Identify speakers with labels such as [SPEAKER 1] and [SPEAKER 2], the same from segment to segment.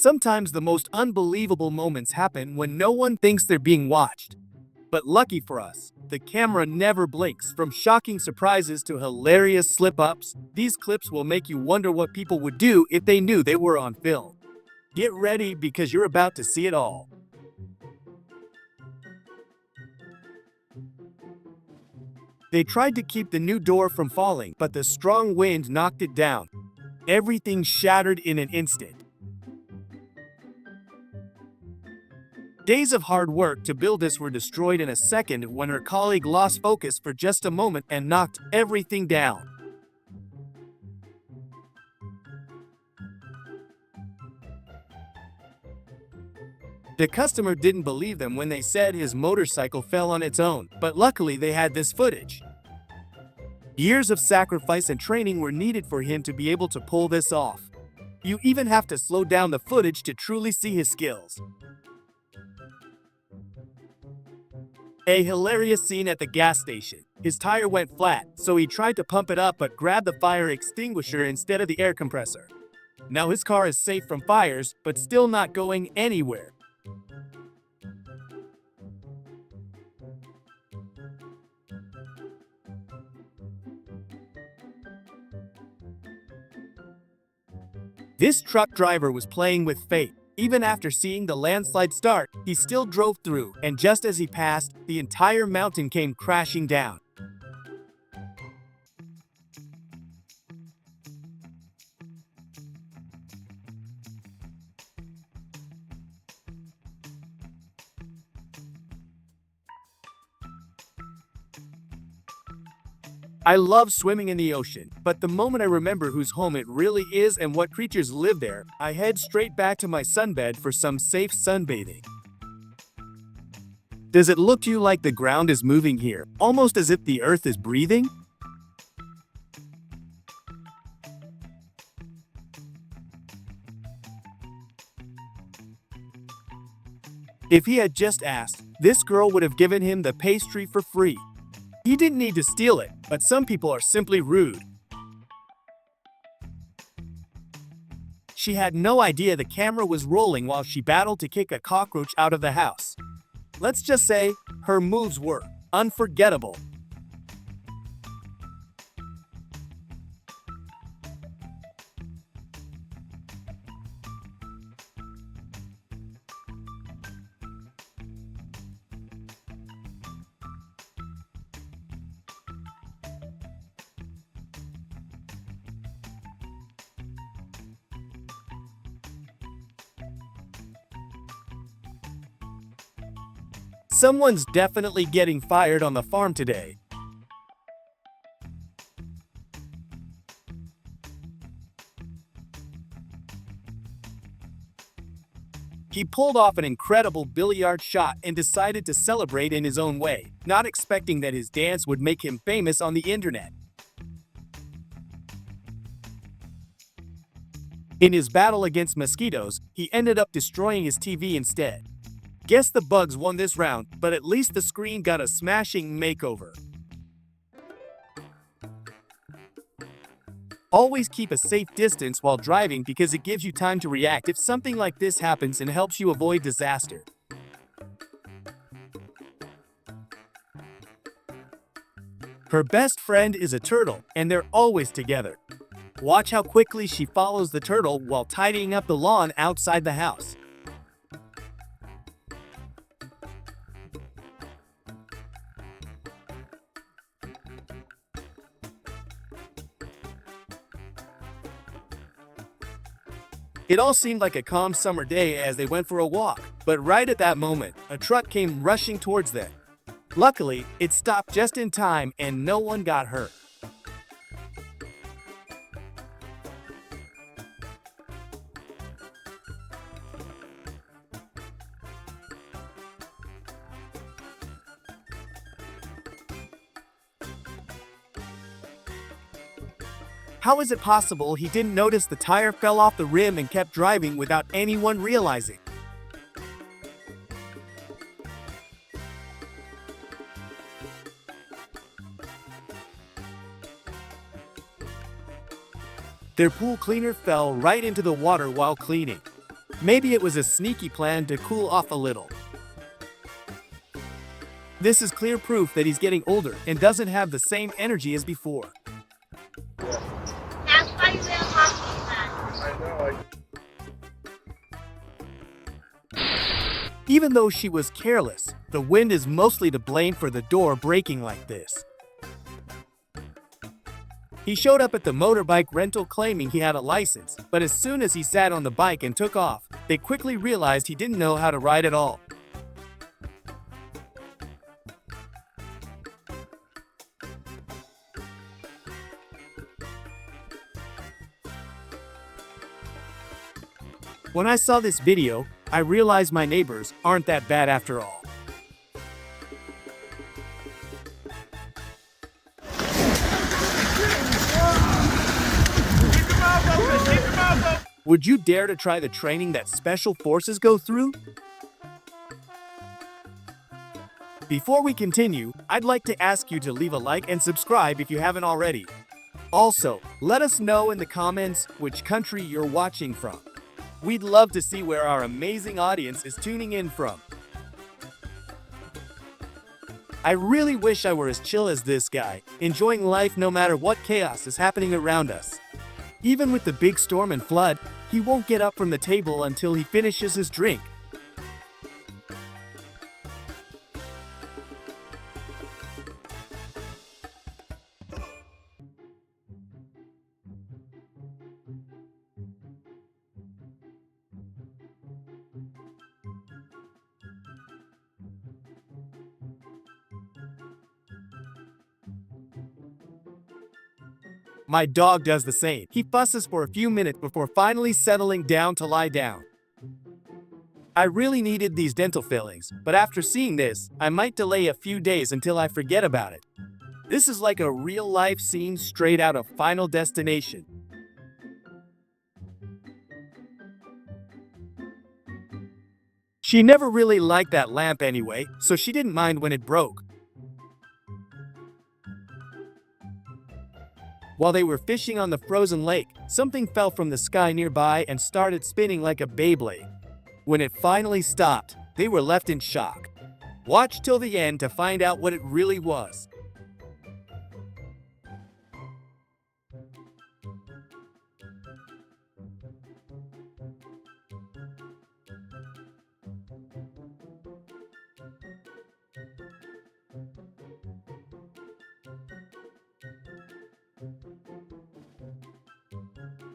[SPEAKER 1] Sometimes the most unbelievable moments happen when no one thinks they're being watched. But lucky for us, the camera never blinks. From shocking surprises to hilarious slip-ups, these clips will make you wonder what people would do if they knew they were on film. Get ready because you're about to see it all. They tried to keep the new door from falling, but the strong wind knocked it down. Everything shattered in an instant. Days of hard work to build this were destroyed in a second when her colleague lost focus for just a moment and knocked everything down. The customer didn't believe them when they said his motorcycle fell on its own, but luckily they had this footage. Years of sacrifice and training were needed for him to be able to pull this off. You even have to slow down the footage to truly see his skills. A hilarious scene at the gas station. His tire went flat, so he tried to pump it up but grabbed the fire extinguisher instead of the air compressor. Now his car is safe from fires, but still not going anywhere. This truck driver was playing with fate. Even after seeing the landslide start, he still drove through, and just as he passed, the entire mountain came crashing down. I love swimming in the ocean, but the moment I remember whose home it really is and what creatures live there, I head straight back to my sunbed for some safe sunbathing. Does it look to you like the ground is moving here, almost as if the earth is breathing? If he had just asked, this girl would have given him the pastry for free. He didn't need to steal it, but some people are simply rude. She had no idea the camera was rolling while she battled to kick a cockroach out of the house. Let's just say, her moves were unforgettable. Someone's definitely getting fired on the farm today. He pulled off an incredible billiard shot and decided to celebrate in his own way, not expecting that his dance would make him famous on the internet. In his battle against mosquitoes, he ended up destroying his TV instead. Guess the bugs won this round, but at least the screen got a smashing makeover. Always keep a safe distance while driving because it gives you time to react if something like this happens and helps you avoid disaster. Her best friend is a turtle, and they're always together. Watch how quickly she follows the turtle while tidying up the lawn outside the house. It all seemed like a calm summer day as they went for a walk, but right at that moment, a truck came rushing towards them. Luckily, it stopped just in time and no one got hurt. How is it possible he didn't notice the tire fell off the rim and kept driving without anyone realizing? Their pool cleaner fell right into the water while cleaning. Maybe it was a sneaky plan to cool off a little. This is clear proof that he's getting older and doesn't have the same energy as before.
[SPEAKER 2] That's why we're walking back.
[SPEAKER 3] I know.
[SPEAKER 1] Even though she was careless, the wind is mostly to blame for the door breaking like this. He showed up at the motorbike rental claiming he had a license, but as soon as he sat on the bike and took off, they quickly realized he didn't know how to ride at all. When I saw this video, I realized my neighbors aren't that bad after all. Would you dare to try the training that special forces go through? Before we continue, I'd like to ask you to leave a like and subscribe if you haven't already. Also, let us know in the comments which country you're watching from. We'd love to see where our amazing audience is tuning in from. I really wish I were as chill as this guy, enjoying life no matter what chaos is happening around us. Even with the big storm and flood, he won't get up from the table until he finishes his drink. My dog does the same. He fusses for a few minutes before finally settling down to lie down. I really needed these dental fillings, but after seeing this, I might delay a few days until I forget about it. This is like a real-life scene straight out of Final Destination. She never really liked that lamp anyway, so she didn't mind when it broke. While they were fishing on the frozen lake, something fell from the sky nearby and started spinning like a Beyblade. When it finally stopped, they were left in shock. Watch till the end to find out what it really was.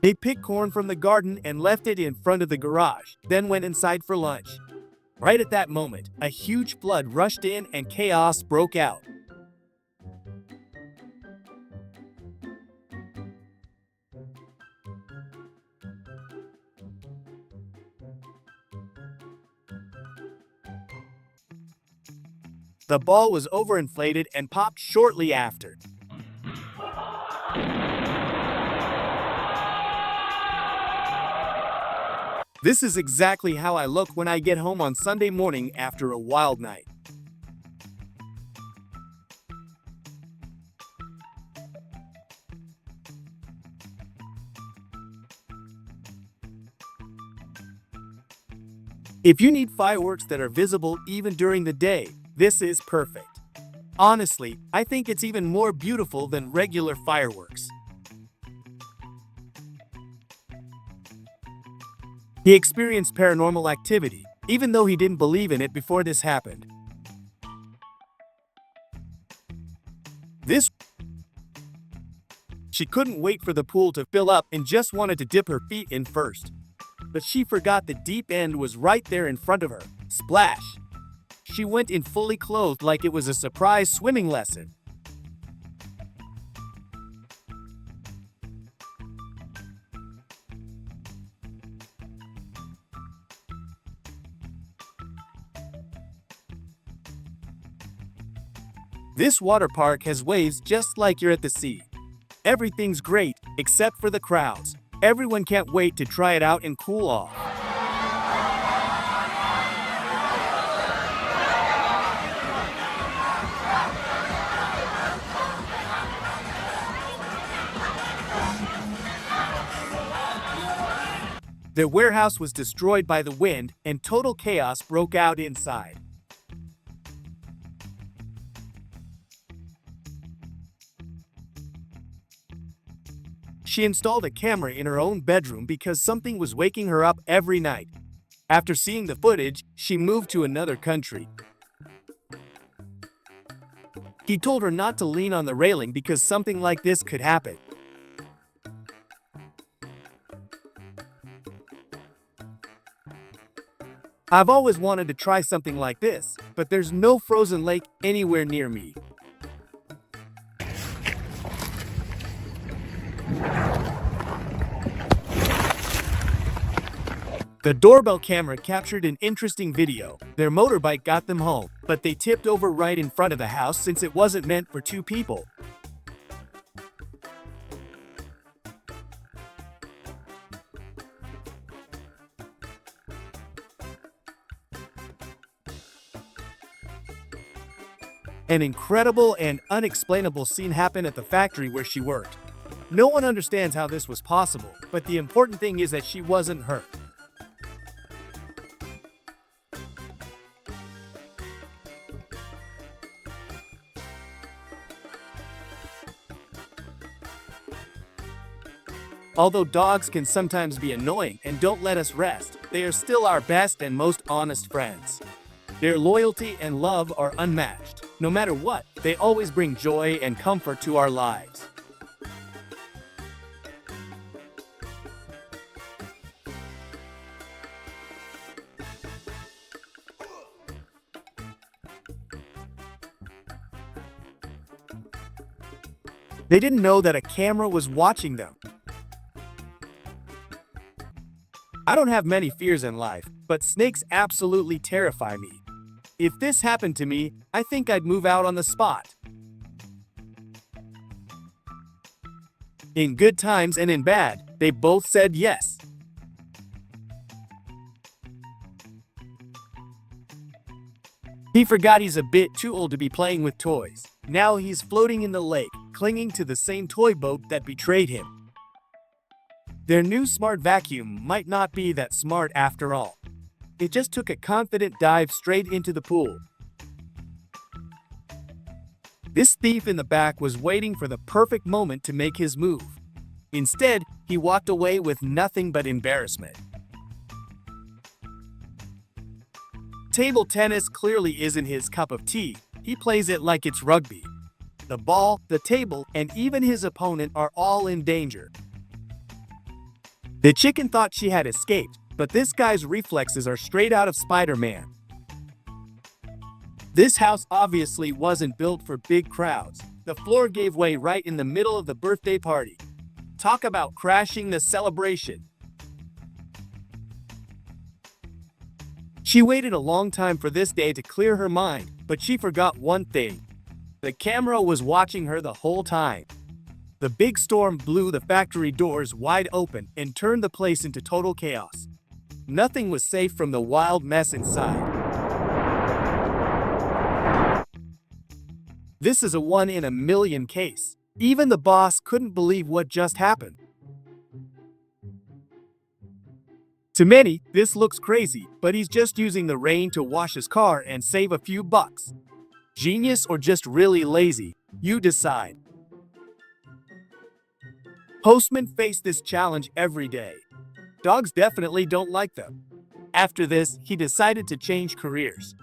[SPEAKER 1] They picked corn from the garden and left it in front of the garage, then went inside for lunch. Right at that moment, a huge flood rushed in and chaos broke out. The ball was overinflated and popped shortly after. This is exactly how I look when I get home on Sunday morning after a wild night. If you need fireworks that are visible even during the day, this is perfect. Honestly, I think it's even more beautiful than regular fireworks. He experienced paranormal activity, even though he didn't believe in it before this happened. She couldn't wait for the pool to fill up and just wanted to dip her feet in first. But she forgot the deep end was right there in front of her. Splash! She went in fully clothed like it was a surprise swimming lesson. This water park has waves just like you're at the sea. Everything's great, except for the crowds. Everyone can't wait to try it out and cool off. Their warehouse was destroyed by the wind, and total chaos broke out inside. She installed a camera in her own bedroom because something was waking her up every night. After seeing the footage, she moved to another country. He told her not to lean on the railing because something like this could happen. I've always wanted to try something like this, but there's no frozen lake anywhere near me. The doorbell camera captured an interesting video. Their motorbike got them home, but they tipped over right in front of the house since it wasn't meant for two people. An incredible and unexplainable scene happened at the factory where she worked. No one understands how this was possible, but the important thing is that she wasn't hurt. Although dogs can sometimes be annoying and don't let us rest, they are still our best and most honest friends. Their loyalty and love are unmatched. No matter what, they always bring joy and comfort to our lives. They didn't know that a camera was watching them. I don't have many fears in life, but snakes absolutely terrify me. If this happened to me, I think I'd move out on the spot. In good times and in bad, they both said yes. He forgot he's a bit too old to be playing with toys. Now he's floating in the lake, clinging to the same toy boat that betrayed him. Their new smart vacuum might not be that smart after all. It just took a confident dive straight into the pool. This thief in the back was waiting for the perfect moment to make his move. Instead, he walked away with nothing but embarrassment. Table tennis clearly isn't his cup of tea. He plays it like it's rugby. The ball, the table, and even his opponent are all in danger. The chicken thought she had escaped, but this guy's reflexes are straight out of Spider-Man. This house obviously wasn't built for big crowds. The floor gave way right in the middle of the birthday party. Talk about crashing the celebration. She waited a long time for this day to clear her mind, but she forgot one thing. The camera was watching her the whole time. The big storm blew the factory doors wide open and turned the place into total chaos. Nothing was safe from the wild mess inside. This is a 1 in a million case. Even the boss couldn't believe what just happened. To many, this looks crazy, but he's just using the rain to wash his car and save a few bucks. Genius or just really lazy? You decide. Postmen face this challenge every day. Dogs definitely don't like them. After this, he decided to change careers.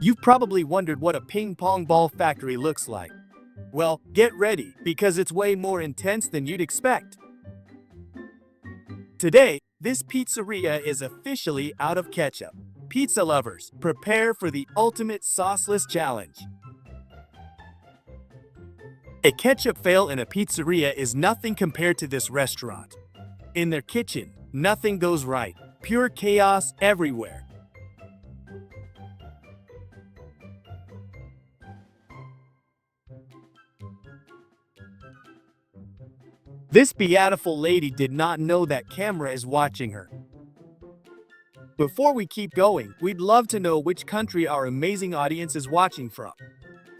[SPEAKER 1] You've probably wondered what a ping pong ball factory looks like. Well, get ready, because it's way more intense than you'd expect. Today, this pizzeria is officially out of ketchup. Pizza lovers, prepare for the ultimate sauceless challenge. A ketchup fail in a pizzeria is nothing compared to this restaurant. In their kitchen, nothing goes right. Pure chaos everywhere. This beautiful lady did not know that camera is watching her. Before we keep going, we'd love to know which country our amazing audience is watching from.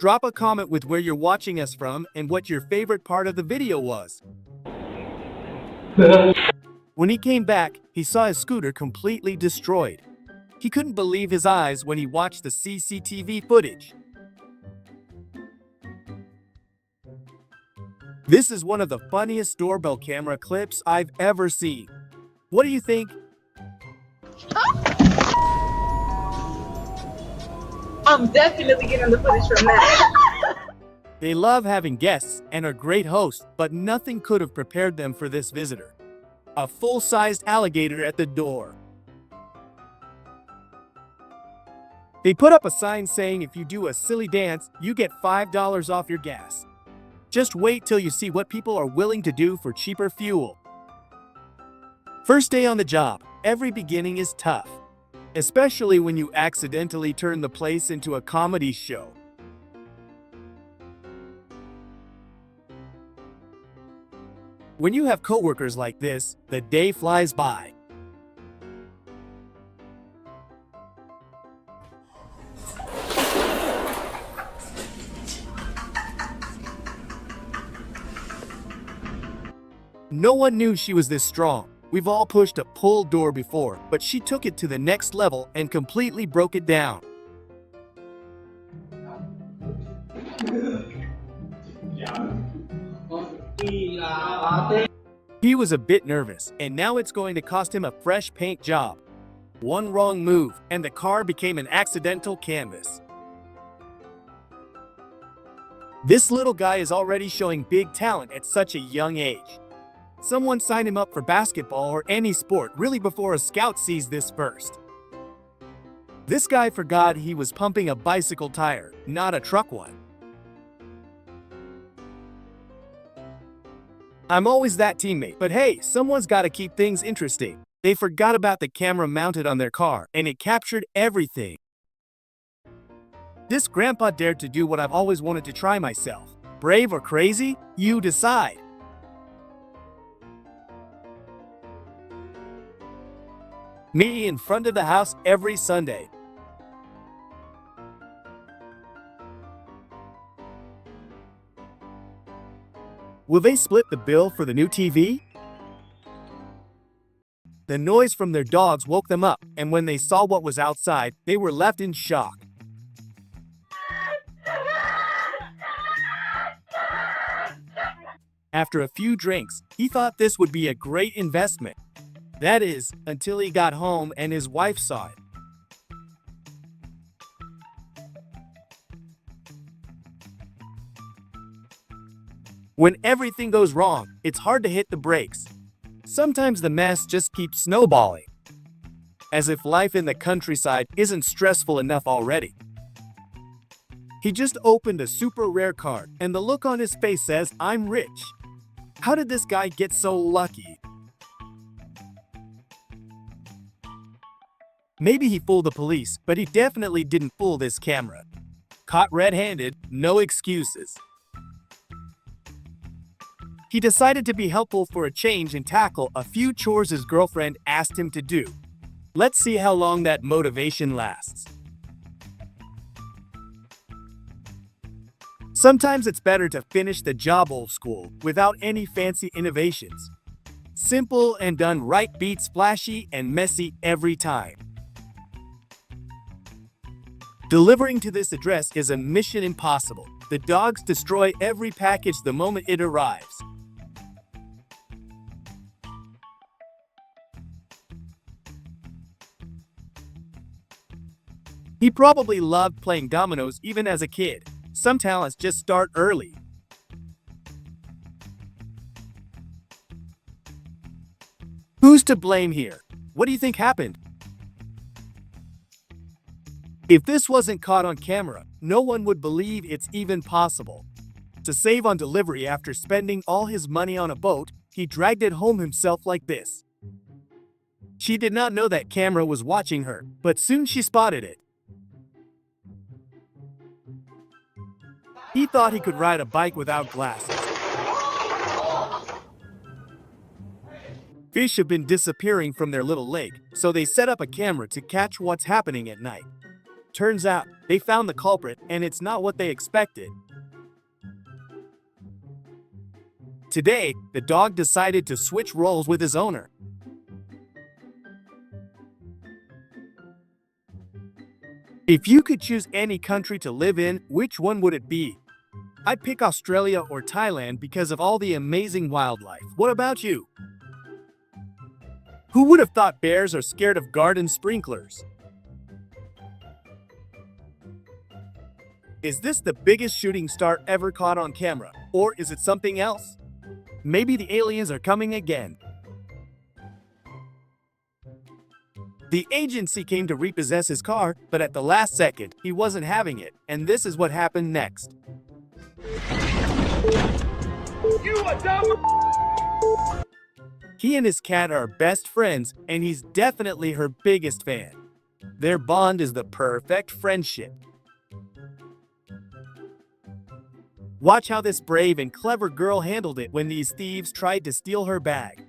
[SPEAKER 1] Drop a comment with where you're watching us from and what your favorite part of the video was. When he came back, he saw his scooter completely destroyed. He couldn't believe his eyes when he watched the CCTV footage. This is one of the funniest doorbell camera clips I've ever seen. What do you think?
[SPEAKER 2] I'm definitely getting the footage from that.
[SPEAKER 1] They love having guests and are great hosts, but nothing could have prepared them for this visitor. A full-sized alligator at the door. They put up a sign saying if you do a silly dance, you get $5 off your gas. Just wait till you see what people are willing to do for cheaper fuel. First day on the job, every beginning is tough, especially when you accidentally turn the place into a comedy show. When you have coworkers like this, the day flies by. No one knew she was this strong. We've all pushed a pull door before, but she took it to the next level and completely broke it down. He was a bit nervous, and now it's going to cost him a fresh paint job. One wrong move, and the car became an accidental canvas. This little guy is already showing big talent at such a young age. Someone sign him up for basketball or any sport really before a scout sees this first. This guy forgot he was pumping a bicycle tire, not a truck one. I'm always that teammate, but hey, someone's got to keep things interesting. They forgot about the camera mounted on their car, and it captured everything. This grandpa dared to do what I've always wanted to try myself. Brave or crazy? You decide. Me in front of the house every Sunday. Will they split the bill for the new TV? The noise from their dogs woke them up, and when they saw what was outside, they were left in shock. After a few drinks, he thought this would be a great investment. That is, until he got home and his wife saw it. When everything goes wrong, it's hard to hit the brakes. Sometimes the mess just keeps snowballing. As if life in the countryside isn't stressful enough already. He just opened a super rare card, and the look on his face says, "I'm rich." How did this guy get so lucky? Maybe he fooled the police, but he definitely didn't fool this camera. Caught red-handed, no excuses. He decided to be helpful for a change and tackle a few chores his girlfriend asked him to do. Let's see how long that motivation lasts. Sometimes it's better to finish the job old school, without any fancy innovations. Simple and done right beats flashy and messy every time. Delivering to this address is a mission impossible. The dogs destroy every package the moment it arrives. He probably loved playing dominoes even as a kid. Some talents just start early. Who's to blame here? What do you think happened? If this wasn't caught on camera, no one would believe it's even possible. To save on delivery after spending all his money on a boat, he dragged it home himself like this. She did not know that camera was watching her, but soon she spotted it. He thought he could ride a bike without glasses. Fish have been disappearing from their little lake, so they set up a camera to catch what's happening at night. Turns out, they found the culprit, and it's not what they expected. Today, the dog decided to switch roles with his owner. If you could choose any country to live in, which one would it be? I'd pick Australia or Thailand because of all the amazing wildlife. What about you? Who would have thought bears are scared of garden sprinklers? Is this the biggest shooting star ever caught on camera? Or is it something else? Maybe the aliens are coming again. The agency came to repossess his car, but at the last second, he wasn't having it, and this is what happened next.
[SPEAKER 3] You a dumb.
[SPEAKER 1] He and his cat are best friends, and he's definitely her biggest fan. Their bond is the perfect friendship. Watch how this brave and clever girl handled it when these thieves tried to steal her bag.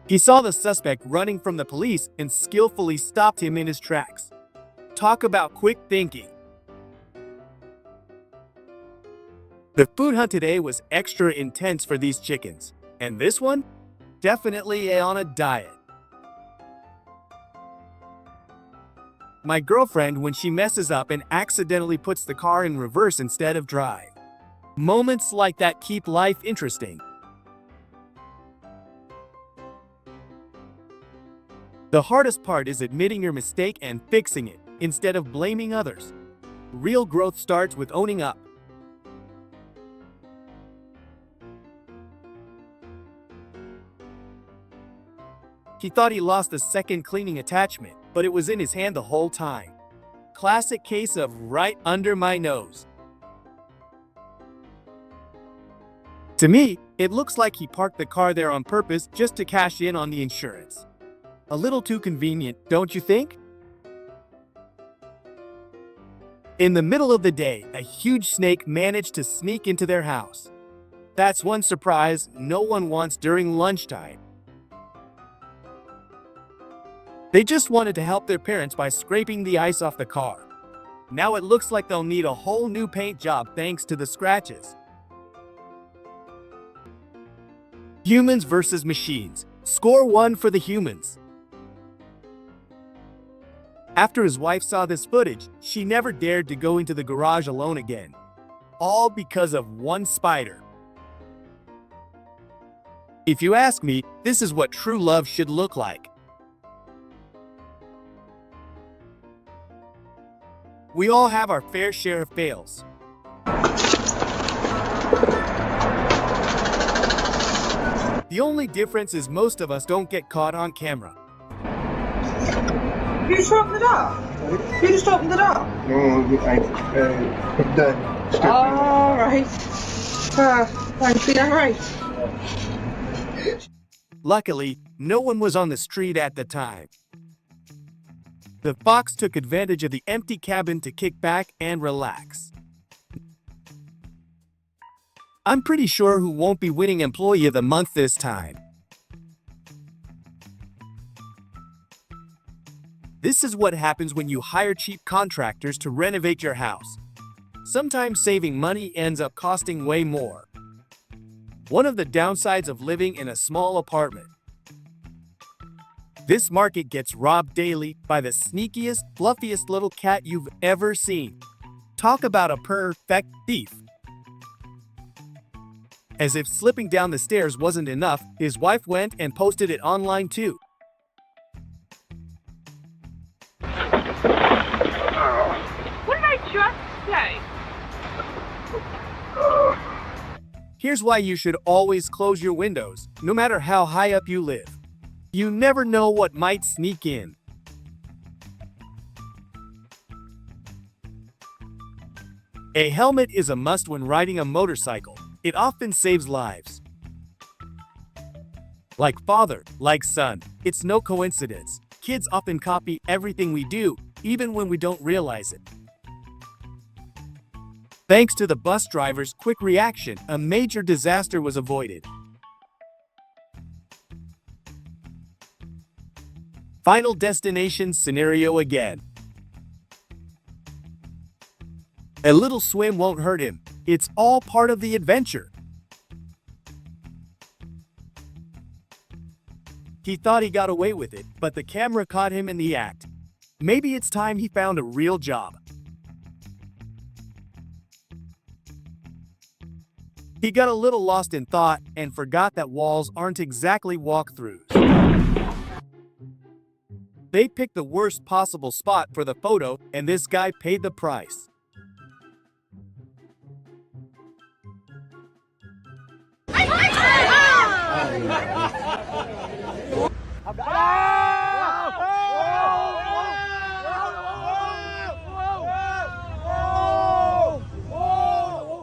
[SPEAKER 1] He saw the suspect running from the police and skillfully stopped him in his tracks. Talk about quick thinking. The food hunt today was extra intense for these chickens. And this one? Definitely on a diet. My girlfriend when she messes up and accidentally puts the car in reverse instead of drive. Moments like that keep life interesting. The hardest part is admitting your mistake and fixing it, instead of blaming others. Real growth starts with owning up. He thought he lost the second cleaning attachment, but it was in his hand the whole time. Classic case of right under my nose. To me, it looks like he parked the car there on purpose just to cash in on the insurance. A little too convenient, don't you think? In the middle of the day, a huge snake managed to sneak into their house. That's one surprise no one wants during lunchtime. They just wanted to help their parents by scraping the ice off the car. Now it looks like they'll need a whole new paint job thanks to the scratches. Humans versus machines. Score 1 for the humans. After his wife saw this footage, she never dared to go into the garage alone again. All because of one spider. If you ask me, this is what true love should look like. We all have our fair share of fails. The only difference is most of us don't get caught on camera.
[SPEAKER 2] You just opened the door? You just opened the door?
[SPEAKER 4] No, I'm done.
[SPEAKER 2] All right. Thanks, you all right?
[SPEAKER 1] Luckily, no one was on the street at the time. The fox took advantage of the empty cabin to kick back and relax. I'm pretty sure who won't be winning Employee of the Month this time. This is what happens when you hire cheap contractors to renovate your house. Sometimes saving money ends up costing way more. One of the downsides of living in a small apartment. This market gets robbed daily by the sneakiest, fluffiest little cat you've ever seen. Talk about a perfect thief. As if slipping down the stairs wasn't enough, his wife went and posted it online too.
[SPEAKER 2] What did I just say?
[SPEAKER 1] Here's why you should always close your windows, no matter how high up you live. You never know what might sneak in. A helmet is a must when riding a motorcycle. It often saves lives. Like father, like son, it's no coincidence. Kids often copy everything we do, even when we don't realize it. Thanks to the bus driver's quick reaction, a major disaster was avoided. Final destination scenario again. A little swim won't hurt him. It's all part of the adventure. He thought he got away with it, but the camera caught him in the act. Maybe it's time he found a real job. He got a little lost in thought and forgot that walls aren't exactly walkthroughs. They picked the worst possible spot for the photo, and this guy paid the price.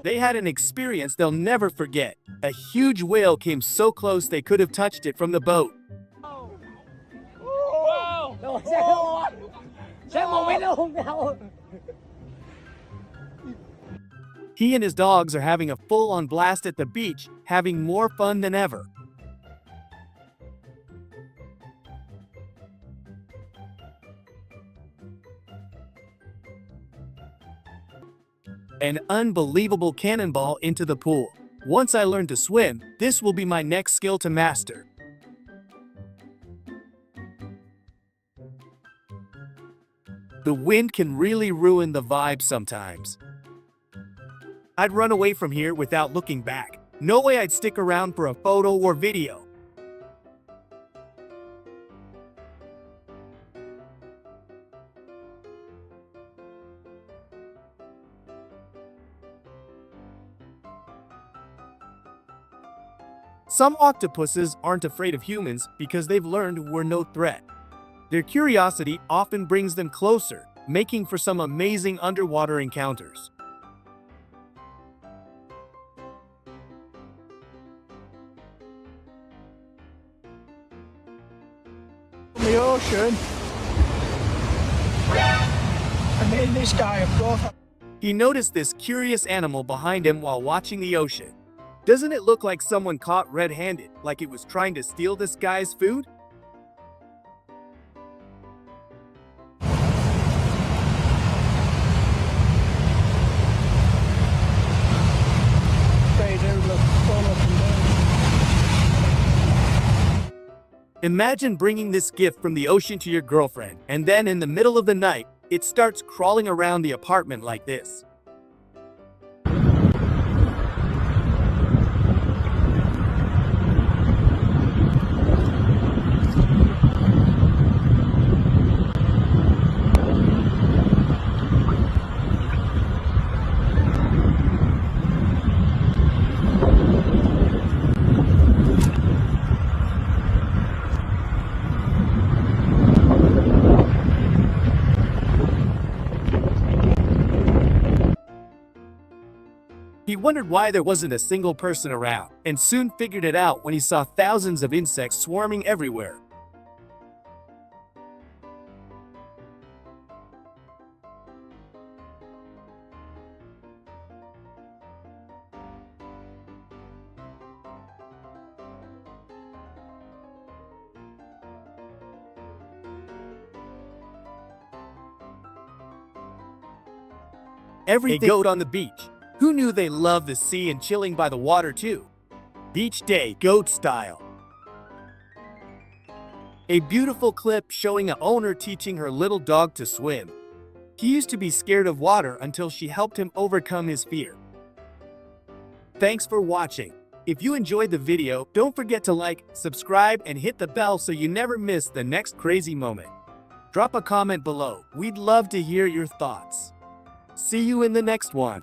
[SPEAKER 1] They had an experience they'll never forget. A huge whale came so close they could have touched it from the boat. He and his dogs are having a full-on blast at the beach, having more fun than ever. An unbelievable cannonball into the pool. Once I learn to swim, this will be my next skill to master. The wind can really ruin the vibe sometimes. I'd run away from here without looking back. No way I'd stick around for a photo or video. Some octopuses aren't afraid of humans because they've learned we're no threat. Their curiosity often brings them closer, making for some amazing underwater encounters.
[SPEAKER 5] The ocean, and then this guy, of course.
[SPEAKER 1] He noticed this curious animal behind him while watching the ocean. Doesn't it look like someone caught red-handed, like it was trying to steal this guy's food?
[SPEAKER 5] They do look full up and down.
[SPEAKER 1] Imagine bringing this gift from the ocean to your girlfriend, and then in the middle of the night, it starts crawling around the apartment like this. He wondered why there wasn't a single person around, and soon figured it out when he saw thousands of insects swarming everywhere. A goat on the beach. Who knew they loved the sea and chilling by the water too? Beach day, goat style. A beautiful clip showing an owner teaching her little dog to swim. He used to be scared of water until she helped him overcome his fear. Thanks for watching. If you enjoyed the video, don't forget to like, subscribe, and hit the bell so you never miss the next crazy moment. Drop a comment below. We'd love to hear your thoughts. See you in the next one.